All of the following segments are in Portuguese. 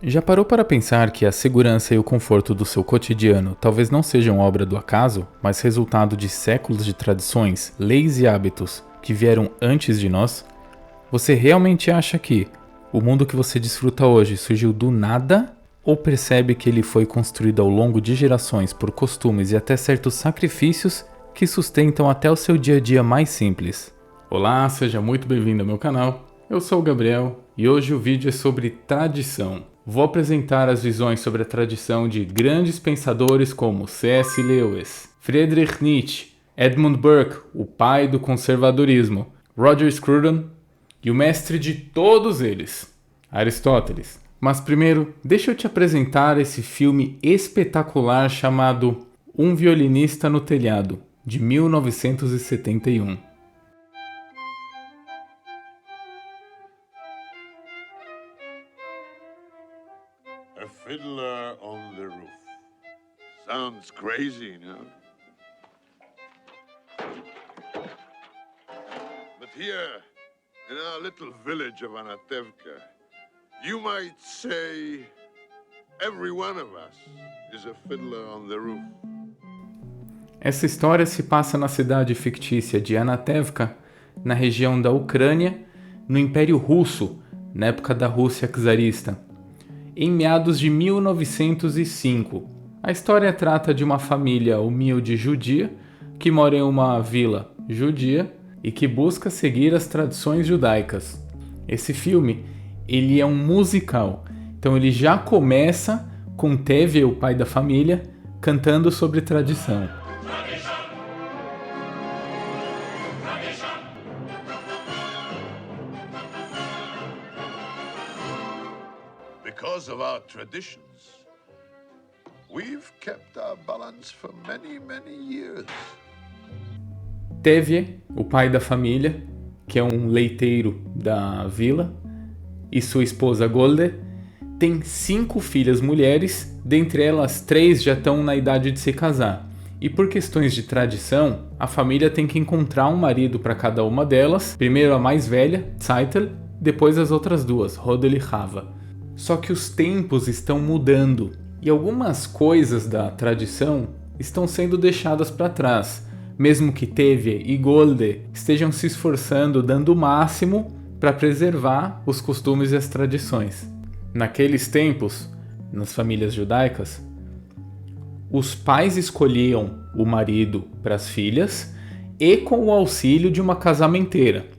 Já parou para pensar que a segurança e o conforto do seu cotidiano talvez não sejam obra do acaso, mas resultado de séculos de tradições, leis e hábitos que vieram antes de nós? Você realmente acha que o mundo que você desfruta hoje surgiu do nada? Ou percebe que ele foi construído ao longo de gerações por costumes e até certos sacrifícios que sustentam até o seu dia a dia mais simples? Olá, seja muito bem-vindo ao meu canal. Eu sou o Gabriel e hoje o vídeo é sobre tradição. Vou apresentar as visões sobre a tradição de grandes pensadores como C.S. Lewis, Friedrich Nietzsche, Edmund Burke, o pai do conservadorismo, Roger Scruton e o mestre de todos eles, Aristóteles. Mas primeiro, deixa eu te apresentar esse filme espetacular chamado Um Violinista no Telhado, de 1971. A fiddler on the roof. Sounds crazy, no? But here, in our little village of Anatevka, you might say every one of us is a fiddler on the roof. Essa história se passa na cidade fictícia de Anatevka, na região da Ucrânia, no Império Russo, na época da Rússia czarista, em meados de 1905. A história trata de uma família humilde judia que mora em uma vila judia e que busca seguir as tradições judaicas. Esse filme, ele é um musical, então ele já começa com Tevye, o pai da família, cantando sobre tradição. Because of our traditions, we've kept our balance for many, many years. Tevye, o pai da família, que é um leiteiro da vila, e sua esposa Golde, tem 5 filhas mulheres, dentre elas 3 já estão na idade de se casar. E por questões de tradição, a família tem que encontrar um marido para cada uma delas, primeiro a mais velha, Tzeitel, depois as outras 2, Rodel e Chava. Só que os tempos estão mudando e algumas coisas da tradição estão sendo deixadas para trás, mesmo que Tevye e Golde estejam se esforçando, dando o máximo para preservar os costumes e as tradições. Naqueles tempos, nas famílias judaicas, os pais escolhiam o marido para as filhas e com o auxílio de uma casamenteira.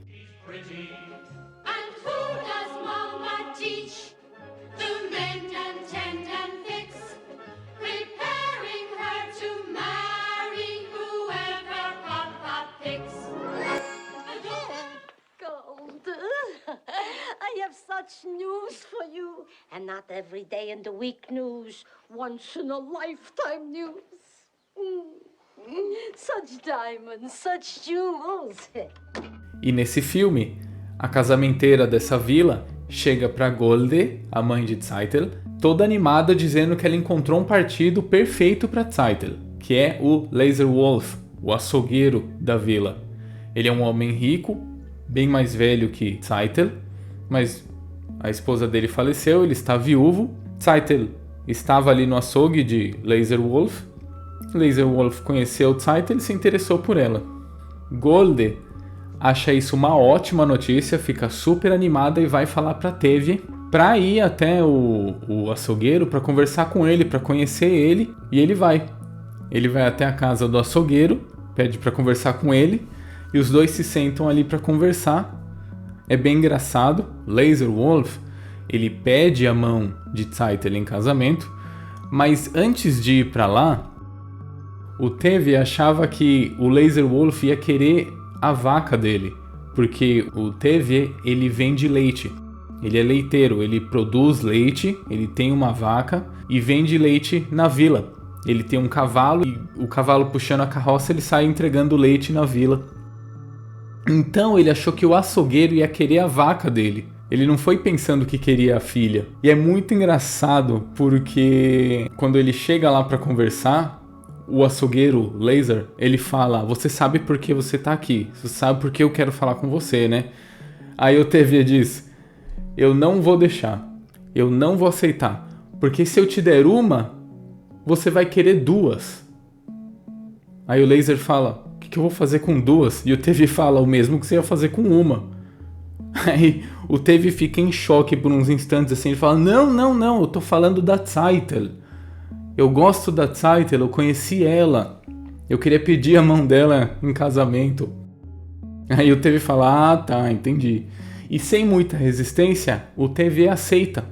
Such news for you, and not every day in the week news, once in a lifetime news. Such diamonds, such jewels. E nesse filme, a casamenteira dessa vila chega para Golde, a mãe de Tzeitel, toda animada dizendo que ela encontrou um partido perfeito para Tzeitel, que é o Laser Wolf, o açougueiro da vila. Ele é um homem rico, bem mais velho que Tzeitel, mas a esposa dele faleceu, ele está viúvo. Tzeitel estava ali no açougue de Laser Wolf. Laser Wolf conheceu Tzeitel e se interessou por ela. Golde acha isso uma ótima notícia, fica super animada e vai falar para Tevye para ir até o açougueiro para conversar com ele, para conhecer ele. E ele vai. Ele vai até a casa do açougueiro, pede para conversar com ele e os dois se sentam ali para conversar. É bem engraçado. Laser Wolf, ele pede a mão de Tzeitel em casamento, mas antes de ir para lá, o Tevye achava que o Laser Wolf ia querer a vaca dele, porque o Tevye, ele vende leite. Ele é leiteiro, ele produz leite, ele tem uma vaca e vende leite na vila. Ele tem um cavalo e o cavalo puxando a carroça, ele sai entregando leite na vila. Então ele achou que o açougueiro ia querer a vaca dele. Ele não foi pensando que queria a filha. E é muito engraçado porque quando ele chega lá para conversar, o açougueiro Laser, ele fala: "Você sabe por que você tá aqui? Você sabe por que eu quero falar com você, né?" Aí o Tevye diz: "Eu não vou deixar. eu não vou aceitar, porque se eu te der uma, você vai querer duas. Aí o Laser fala, o que eu vou fazer com duas? E o Tevi fala, o mesmo que você ia fazer com uma. Aí o Tevi fica em choque por uns instantes assim, ele fala, não, eu tô falando da Zeitel. Eu gosto da Zeitel, eu conheci ela. Eu queria pedir a mão dela em casamento. Aí o Tevi fala, ah tá, entendi. E sem muita resistência, o Tevi aceita.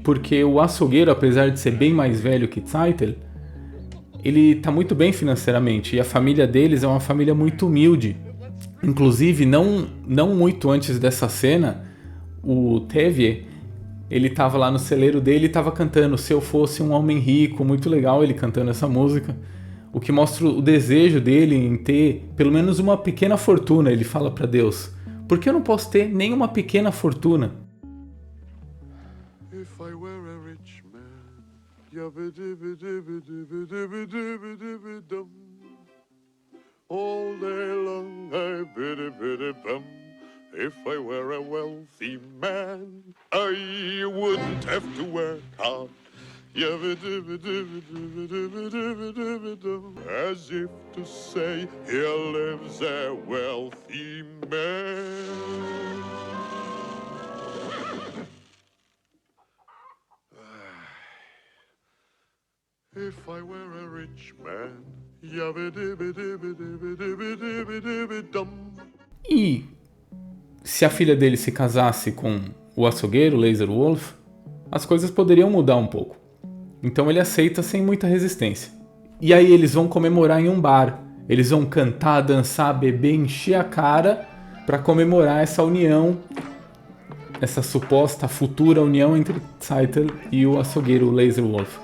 Porque o açougueiro, apesar de ser bem mais velho que Zeitel, ele tá muito bem financeiramente. E a família deles é uma família muito humilde. Inclusive, não muito antes dessa cena, o Tevi, ele tava lá no celeiro dele e tava cantando Se Eu Fosse um Homem Rico. Muito legal ele cantando essa música. O que mostra o desejo dele em ter pelo menos uma pequena fortuna. Ele fala para Deus, por que eu não posso ter nem uma pequena fortuna? If I were a rich man, all day long I biddy-biddy-bum. If I were a wealthy man, I wouldn't have to work hard. As if to say, here lives a wealthy man. If I were a rich man, yabba-dibba-dibba-dibba-dibba-dibba-dibba-dum. E se a filha dele se casasse com o açougueiro, Laser Wolf, as coisas poderiam mudar um pouco. Então ele aceita sem muita resistência. E aí eles vão comemorar em um bar. Eles vão cantar, dançar, beber, encher a cara para comemorar essa união, essa suposta futura união entre Zeitel e o açougueiro Laser Wolf.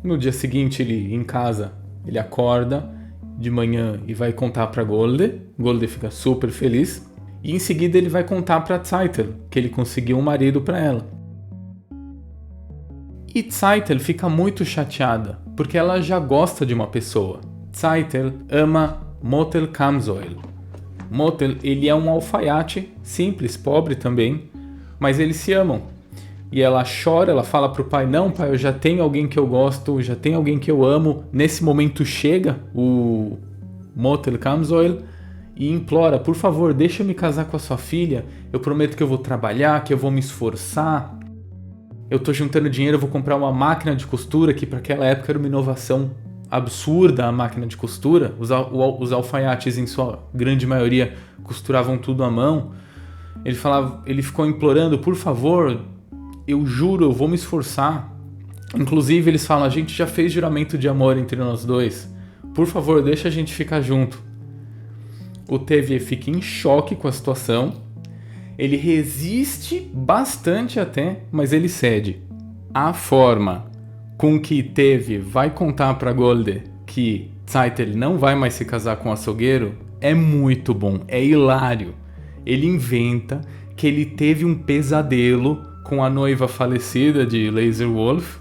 No dia seguinte, ele em casa, ele acorda de manhã e vai contar para Golde. Golde fica super feliz. E em seguida ele vai contar para Zeitel que ele conseguiu um marido para ela. E Zeitel fica muito chateada, porque ela já gosta de uma pessoa. Zeitel ama Motel Kamzoil. Motel, ele é um alfaiate, simples, pobre também, mas eles se amam. E ela chora, ela fala pro pai, não pai, eu já tenho alguém que eu gosto, já tenho alguém que eu amo. Nesse momento chega o Motel Kamzoil e implora, por favor, deixa eu me casar com a sua filha, eu prometo que eu vou trabalhar, que eu vou me esforçar. Eu tô juntando dinheiro, eu vou comprar uma máquina de costura, que para aquela época era uma inovação absurda a máquina de costura. Os alfaiates, em sua grande maioria, costuravam tudo à mão. Ele ficou implorando, por favor, eu juro, eu vou me esforçar. Inclusive, eles falam, a gente já fez juramento de amor entre nós dois. Por favor, deixa a gente ficar junto. O Tevi fica em choque com a situação. Ele resiste bastante até, mas ele cede. A forma com que Tevi vai contar para Golde que Zeitel não vai mais se casar com o açougueiro é muito bom, é hilário. Ele inventa que ele teve um pesadelo com a noiva falecida de Laser Wolf,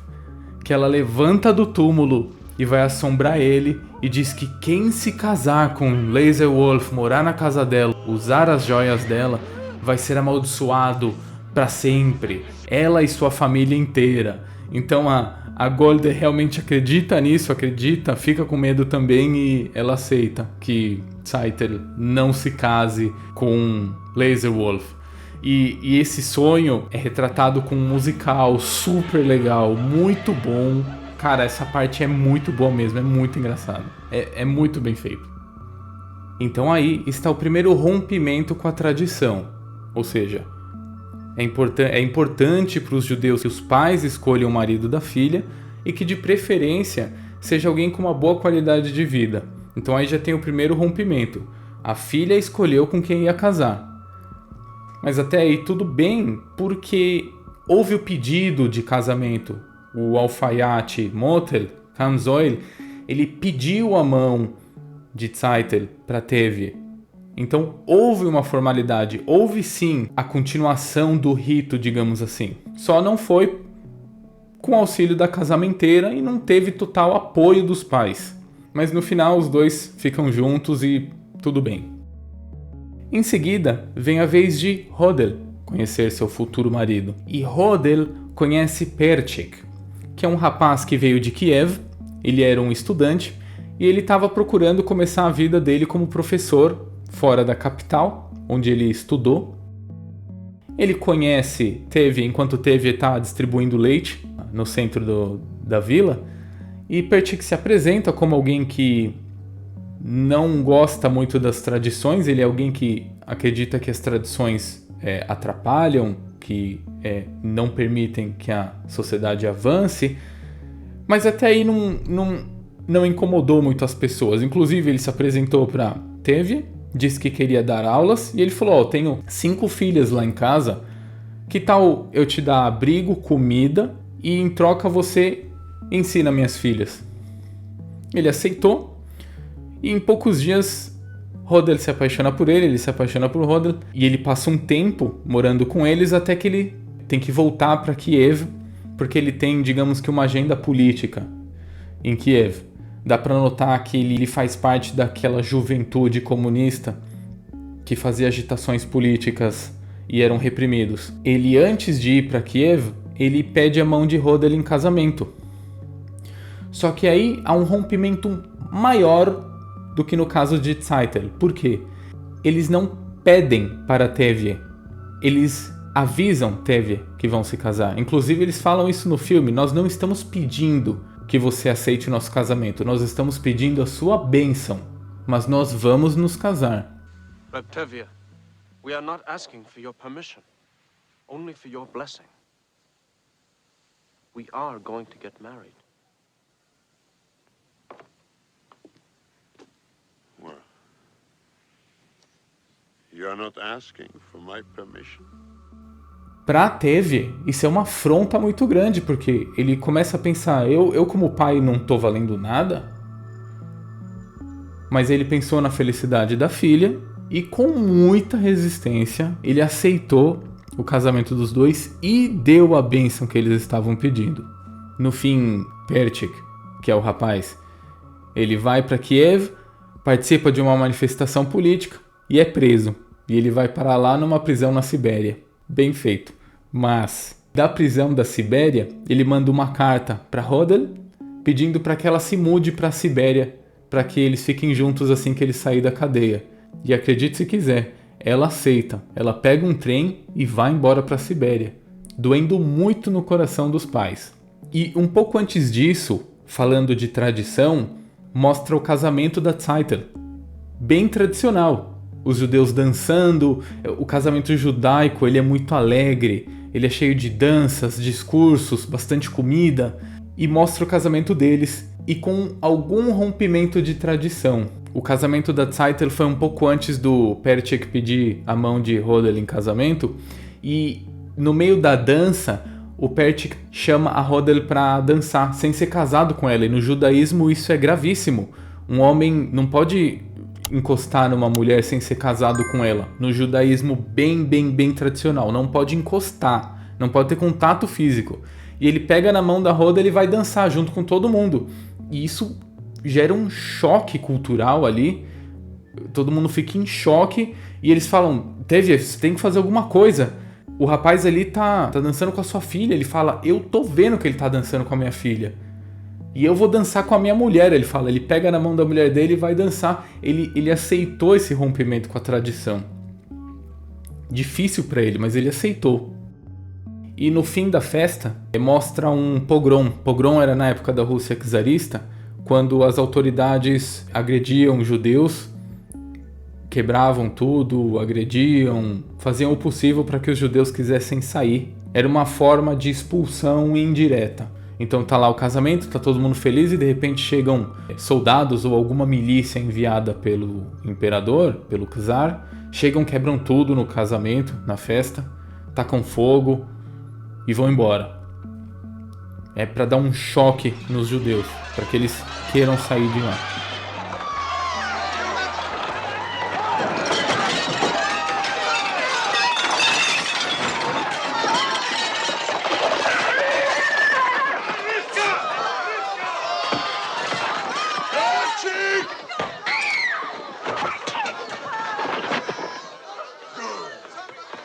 que ela levanta do túmulo e vai assombrar ele e diz que quem se casar com Laser Wolf, morar na casa dela, usar as joias dela, vai ser amaldiçoado para sempre, ela e sua família inteira. Então a Golde realmente acredita nisso, fica com medo também e ela aceita que Zeitel não se case com Laser Wolf. E esse sonho é retratado com um musical super legal, muito bom. Cara, essa parte é muito boa mesmo, é muito engraçado, é muito bem feito. Então aí está o primeiro rompimento com a tradição. Ou seja, é importante para os judeus que os pais escolham o marido da filha e que de preferência seja alguém com uma boa qualidade de vida. Então aí já tem o primeiro rompimento. A filha escolheu com quem ia casar. Mas até aí tudo bem, porque houve o pedido de casamento. O alfaiate Motel Kamzoil, ele pediu a mão de Zeitel para Tevi. Então houve uma formalidade, houve sim a continuação do rito, digamos assim. Só não foi com auxílio da casamenteira e não teve total apoio dos pais. Mas no final os dois ficam juntos e tudo bem. Em seguida vem a vez de Hodel conhecer seu futuro marido. E Hodel conhece Perchik, que é um rapaz que veio de Kiev, ele era um estudante e ele estava procurando começar a vida dele como professor fora da capital, onde ele estudou. Ele conhece Tevye enquanto Tevye está distribuindo leite no centro da vila, e Perchik se apresenta como alguém que não gosta muito das tradições, ele é alguém que acredita que as tradições atrapalham, que não permitem que a sociedade avance, mas até aí não incomodou muito as pessoas. Inclusive ele se apresentou para Tevye, disse que queria dar aulas, e ele falou: tenho 5 filhas lá em casa, que tal eu te dar abrigo, comida, e em troca você ensina minhas filhas? Ele aceitou, e em poucos dias Hodel se apaixona por ele se apaixona por Hodel, e ele passa um tempo morando com eles até que ele tem que voltar para Kiev, porque ele tem, digamos que, uma agenda política em Kiev. Dá para notar que ele faz parte daquela juventude comunista que fazia agitações políticas e eram reprimidos. Ele, antes de ir para Kiev, ele pede a mão de Hodel em casamento. Só que aí há um rompimento maior do que no caso de Zeitel. Por quê? Eles não pedem para Tevye, eles avisam Tevye que vão se casar. Inclusive eles falam isso no filme: nós não estamos pedindo que você aceite o nosso casamento, nós estamos pedindo a sua bênção, mas nós vamos nos casar. But Tevye, we are not asking for your permission, only for your blessing. We are going to get married. Well, you're not asking for my permission? Pra Tevye, isso é uma afronta muito grande, porque ele começa a pensar: eu como pai não tô valendo nada? Mas ele pensou na felicidade da filha e, com muita resistência, ele aceitou o casamento dos dois e deu a bênção que eles estavam pedindo. No fim, Perchik, que é o rapaz, ele vai para Kiev, participa de uma manifestação política e é preso. E ele vai parar lá numa prisão na Sibéria. Bem feito. Mas, da prisão da Sibéria, ele manda uma carta para Hodel pedindo para que ela se mude para a Sibéria, para que eles fiquem juntos assim que ele sair da cadeia. E acredite se quiser, ela aceita. Ela pega um trem e vai embora para a Sibéria, doendo muito no coração dos pais. E um pouco antes disso, falando de tradição, mostra o casamento da Zeitel. Bem tradicional. Os judeus dançando, o casamento judaico ele é muito alegre, ele é cheio de danças, discursos, bastante comida, e mostra o casamento deles, e com algum rompimento de tradição. O casamento da Zeitel foi um pouco antes do Perchik pedir a mão de Hodel em casamento, e no meio da dança, o Perchik chama a Hodel para dançar, sem ser casado com ela, e no judaísmo isso é gravíssimo. Um homem não pode encostar numa mulher sem ser casado com ela. No judaísmo bem tradicional, não pode encostar, não pode ter contato físico. E ele pega na mão da Hodel e vai dançar junto com todo mundo. E isso gera um choque cultural ali. Todo mundo fica em choque e eles falam: Tevye, você tem que fazer alguma coisa. O rapaz ali tá dançando com a sua filha. Ele fala: eu tô vendo que ele tá dançando com a minha filha. E eu vou dançar com a minha mulher, ele fala. Ele pega na mão da mulher dele e vai dançar. Ele aceitou esse rompimento com a tradição. Difícil para ele, mas ele aceitou. E no fim da festa, mostra um pogrom. Pogrom era na época da Rússia czarista, quando as autoridades agrediam judeus, quebravam tudo, agrediam, faziam o possível para que os judeus quisessem sair. Era uma forma de expulsão indireta. Então tá lá o casamento, tá todo mundo feliz e de repente chegam soldados ou alguma milícia enviada pelo imperador, pelo czar, chegam, quebram tudo no casamento, na festa, tacam fogo e vão embora. É para dar um choque nos judeus, para que eles queiram sair de lá.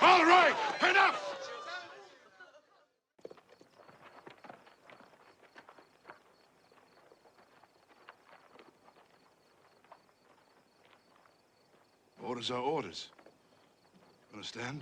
All right, and Orders are orders. Understand?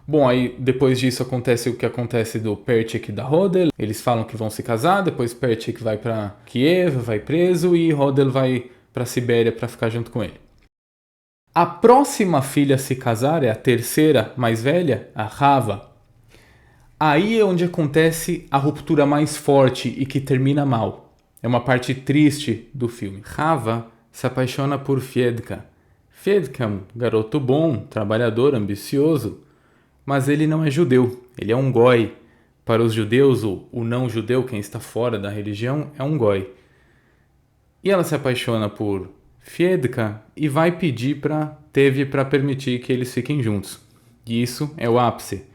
Bom, aí depois disso acontece o que acontece do Perchik e da Hodel. Eles falam que vão se casar, depois Perchik vai para Kiev, vai preso, e Hodel vai para Sibéria para ficar junto com ele. A próxima filha a se casar é a terceira, mais velha, a Rava. Aí é onde acontece a ruptura mais forte e que termina mal. É uma parte triste do filme. Rava se apaixona por Fiedka. Fiedka é um garoto bom, trabalhador, ambicioso, mas ele não é judeu, ele é um goi. Para os judeus, o não-judeu, quem está fora da religião, é um goi. E ela se apaixona por Fiedka e vai pedir para Tevye para permitir que eles fiquem juntos. E isso é o ápice.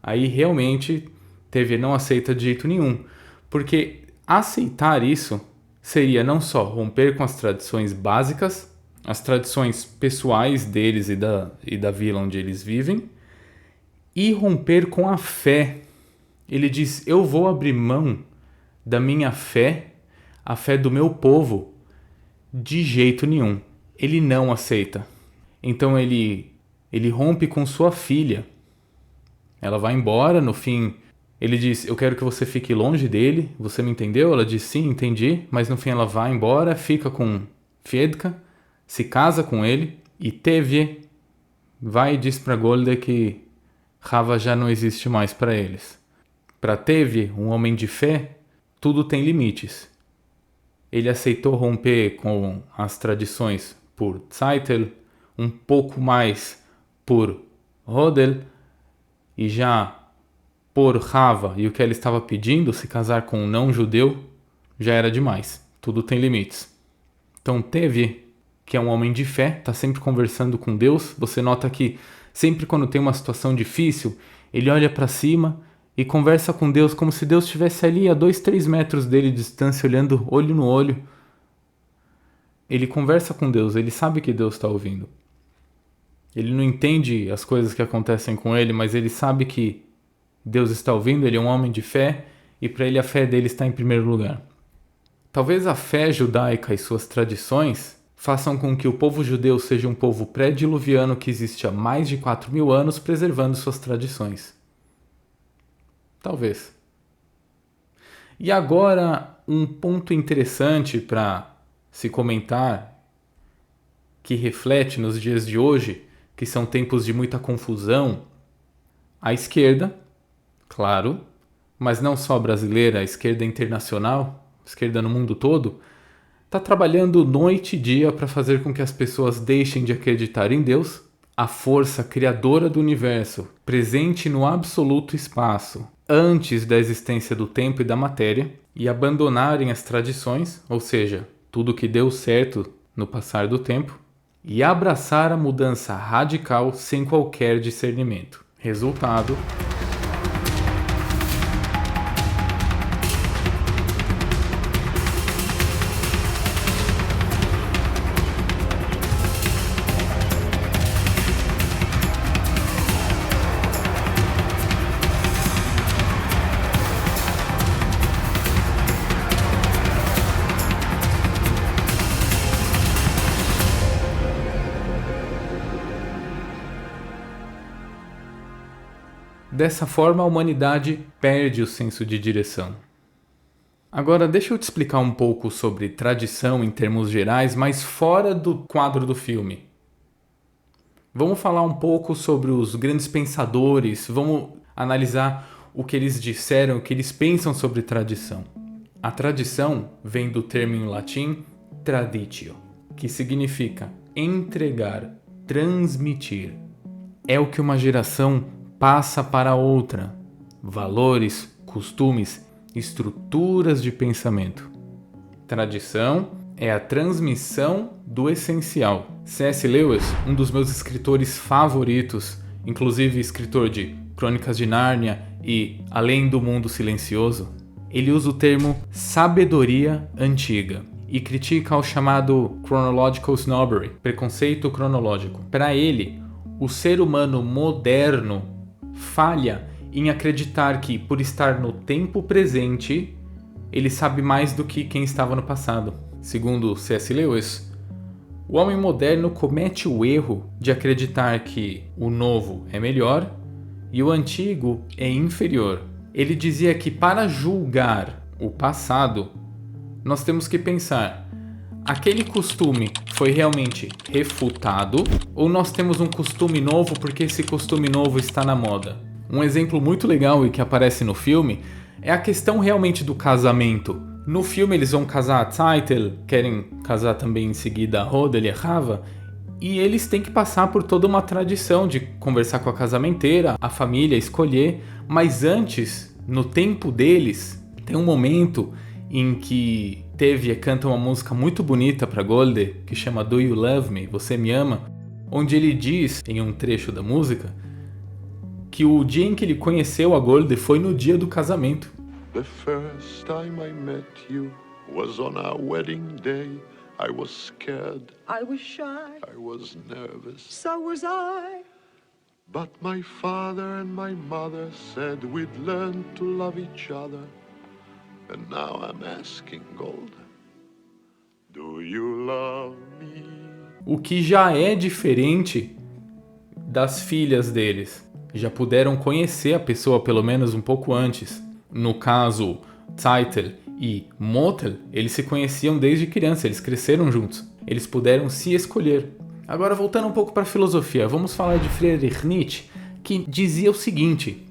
Aí realmente Tevye não aceita de jeito nenhum, porque aceitar isso seria não só romper com as tradições básicas, as tradições pessoais deles e da vila onde eles vivem, e romper com a fé. Ele diz, eu vou abrir mão da minha fé, a fé do meu povo, de jeito nenhum. Ele não aceita. Então ele rompe com sua filha. Ela vai embora, no fim ele diz, eu quero que você fique longe dele, você me entendeu? Ela diz, sim, entendi, mas no fim ela vai embora, fica com Fiedka, se casa com ele, e Tevye vai e diz para Golde que Rava já não existe mais para eles. Para Tevye, um homem de fé, tudo tem limites. Ele aceitou romper com as tradições por Tzeitel, um pouco mais por Hodel, e já por Rava e o que ela estava pedindo, se casar com um não-judeu, já era demais. Tudo tem limites. Então Tevye, que é um homem de fé, está sempre conversando com Deus. Você nota que sempre quando tem uma situação difícil, ele olha para cima e conversa com Deus como se Deus estivesse ali a 2-3 metros dele de distância, olhando olho no olho. Ele conversa com Deus, ele sabe que Deus está ouvindo. Ele não entende as coisas que acontecem com ele, mas ele sabe que Deus está ouvindo, ele é um homem de fé, e para ele a fé dele está em primeiro lugar. Talvez a fé judaica e suas tradições façam com que o povo judeu seja um povo pré-diluviano que existe há mais de 4.000 anos preservando suas tradições. Talvez. E agora, um ponto interessante para se comentar, que reflete nos dias de hoje, que são tempos de muita confusão. A esquerda, claro, mas não só a brasileira, a esquerda internacional, a esquerda no mundo todo, está trabalhando noite e dia para fazer com que as pessoas deixem de acreditar em Deus, a força criadora do universo, presente no absoluto espaço, antes da existência do tempo e da matéria, e abandonarem as tradições, ou seja, tudo que deu certo no passar do tempo, e abraçar a mudança radical sem qualquer discernimento. Resultado: dessa forma, a humanidade perde o senso de direção. Agora, deixa eu te explicar um pouco sobre tradição em termos gerais, mas fora do quadro do filme. Vamos falar um pouco sobre os grandes pensadores, vamos analisar o que eles disseram, o que eles pensam sobre tradição. A tradição vem do termo em latim traditio, que significa entregar, transmitir. É o que uma geração passa para outra. Valores, costumes, estruturas de pensamento. Tradição é a transmissão do essencial. C.S. Lewis, um dos meus escritores favoritos, inclusive escritor de Crônicas de Nárnia e Além do Mundo Silencioso, ele usa o termo sabedoria antiga e critica o chamado chronological snobbery, preconceito cronológico. Para ele, o ser humano moderno falha em acreditar que, por estar no tempo presente, ele sabe mais do que quem estava no passado. Segundo C.S. Lewis, o homem moderno comete o erro de acreditar que o novo é melhor e o antigo é inferior. Ele dizia que para julgar o passado, nós temos que pensar: aquele costume foi realmente refutado ou nós temos um costume novo porque esse costume novo está na moda? Um exemplo muito legal e que aparece no filme é a questão realmente do casamento. No filme eles vão casar a Zeitel, querem casar também em seguida a Rodel e a Rava, e eles têm que passar por toda uma tradição de conversar com a casamenteira, a família escolher, mas antes, no tempo deles, tem um momento em que Tevye canta uma música muito bonita para Golde, que chama Do You Love Me? Você Me Ama? Onde ele diz, em um trecho da música, que o dia em que ele conheceu a Golde foi no dia do casamento. The first time I met you was on our wedding day. I was scared. I was shy. I was nervous. So was I. But my father and my mother said we'd learn to love each other. And now I'm asking Golde, do you love me? O que já é diferente das filhas deles. Já puderam conhecer a pessoa pelo menos um pouco antes. No caso, Zeitel e Motel, eles se conheciam desde criança, eles cresceram juntos. Eles puderam se escolher. Agora, voltando um pouco para a filosofia, vamos falar de Friedrich Nietzsche, que dizia o seguinte: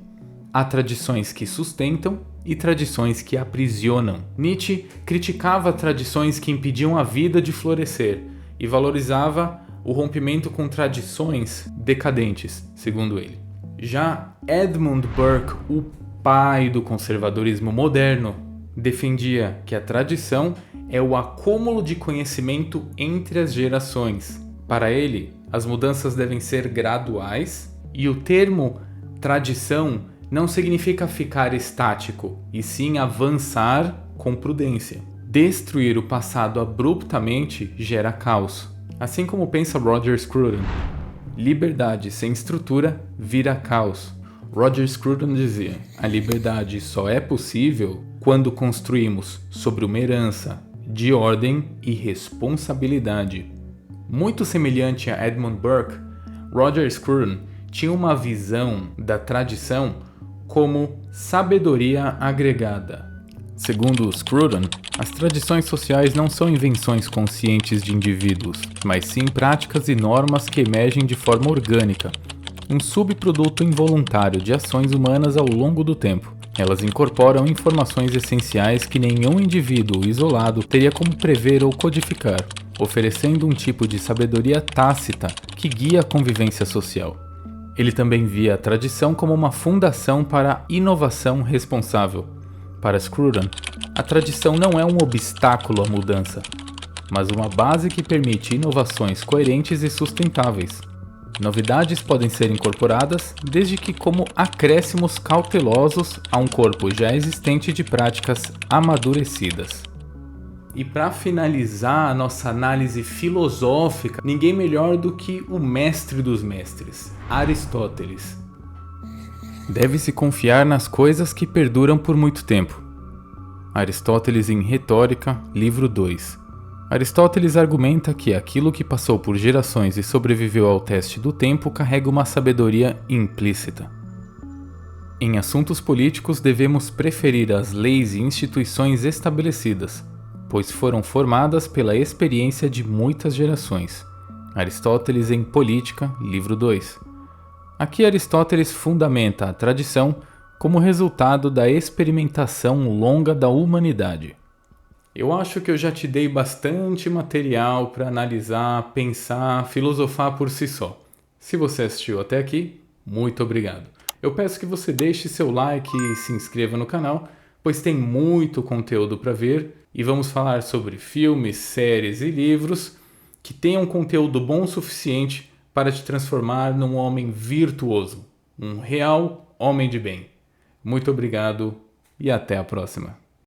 há tradições que sustentam e tradições que aprisionam. Nietzsche criticava tradições que impediam a vida de florescer e valorizava o rompimento com tradições decadentes, segundo ele. Já Edmund Burke, o pai do conservadorismo moderno, defendia que a tradição é o acúmulo de conhecimento entre as gerações. Para ele, as mudanças devem ser graduais e o termo tradição não significa ficar estático, e sim avançar com prudência. Destruir o passado abruptamente gera caos. Assim como pensa Roger Scruton, liberdade sem estrutura vira caos. Roger Scruton dizia: a liberdade só é possível quando construímos sobre uma herança de ordem e responsabilidade. Muito semelhante a Edmund Burke, Roger Scruton tinha uma visão da tradição como sabedoria agregada. Segundo Scruton, as tradições sociais não são invenções conscientes de indivíduos, mas sim práticas e normas que emergem de forma orgânica, um subproduto involuntário de ações humanas ao longo do tempo. Elas incorporam informações essenciais que nenhum indivíduo isolado teria como prever ou codificar, oferecendo um tipo de sabedoria tácita que guia a convivência social. Ele também via a tradição como uma fundação para a inovação responsável. Para Scruton, a tradição não é um obstáculo à mudança, mas uma base que permite inovações coerentes e sustentáveis. Novidades podem ser incorporadas desde que como acréscimos cautelosos a um corpo já existente de práticas amadurecidas. E para finalizar a nossa análise filosófica, ninguém melhor do que o mestre dos mestres, Aristóteles. Deve-se confiar nas coisas que perduram por muito tempo. Aristóteles em Retórica, livro 2. Aristóteles argumenta que aquilo que passou por gerações e sobreviveu ao teste do tempo carrega uma sabedoria implícita. Em assuntos políticos devemos preferir as leis e instituições estabelecidas, pois foram formadas pela experiência de muitas gerações. Aristóteles em Política, livro 2. Aqui Aristóteles fundamenta a tradição como resultado da experimentação longa da humanidade. Eu acho que eu já te dei bastante material para analisar, pensar, filosofar por si só. Se você assistiu até aqui, muito obrigado. Eu peço que você deixe seu like e se inscreva no canal, pois tem muito conteúdo para ver e vamos falar sobre filmes, séries e livros que tenham conteúdo bom o suficiente para te transformar num homem virtuoso, um real homem de bem. Muito obrigado e até a próxima.